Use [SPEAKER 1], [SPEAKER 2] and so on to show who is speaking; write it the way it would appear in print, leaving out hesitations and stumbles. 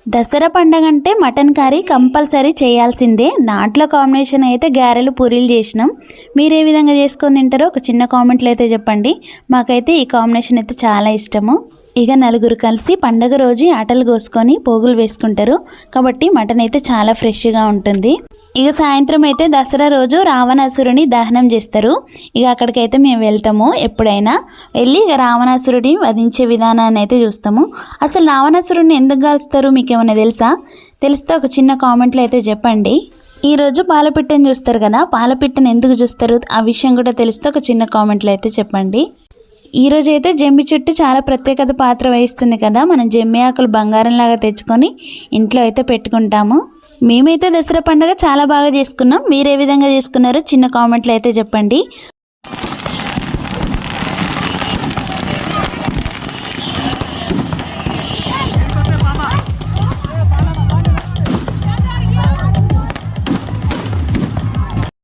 [SPEAKER 1] దసరా పండగ అంటే mutton curry compulsory చేయాల్సిందే. దాంట్లో కాంబినేషన్ అయితే గారెలు పూరీలు చేసినాం. మీరు ఏ విధంగా చేసుకొని తింటారో ఒక చిన్న కామెంట్లో అయితే చెప్పండి. మాకైతే ఈ కాంబినేషన్ అయితే చాలా ఇష్టము. ఇక నలుగురు కలిసి పండగ రోజు ఆటలు కోసుకొని పోగులు వేసుకుంటారు కాబట్టి మటన్ అయితే చాలా ఫ్రెష్గా ఉంటుంది. ఇక సాయంత్రం అయితే దసరా రోజు రావణాసురుని దహనం చేస్తారు. ఇక అక్కడికైతే మేము వెళ్తాము. ఎప్పుడైనా వెళ్ళి ఇక రావణాసురుడిని వధించే విధానాన్ని అయితే చూస్తాము. అసలు రావణాసురుడిని ఎందుకు కాల్స్తారు మీకు ఏమైనా తెలుసా? తెలిస్తే ఒక చిన్న కామెంట్లో అయితే చెప్పండి. ఈరోజు పాలపిట్టని చూస్తారు కదా, పాలపిట్టని ఎందుకు చూస్తారు ఆ విషయం కూడా తెలిస్తే ఒక చిన్న కామెంట్లో అయితే చెప్పండి. ఈరోజు అయితే జమ్మి చెట్టు చాలా ప్రత్యేకత పాత్ర వహిస్తుంది కదా. మనం జమ్మి ఆకులు బంగారంలాగా తెచ్చుకొని ఇంట్లో అయితే పెట్టుకుంటాము. మేమైతే దసరా పండుగ చాలా బాగా చేసుకున్నాం. మీరు ఏ విధంగా చేసుకున్నారో చిన్న కామెంట్లో అయితే చెప్పండి.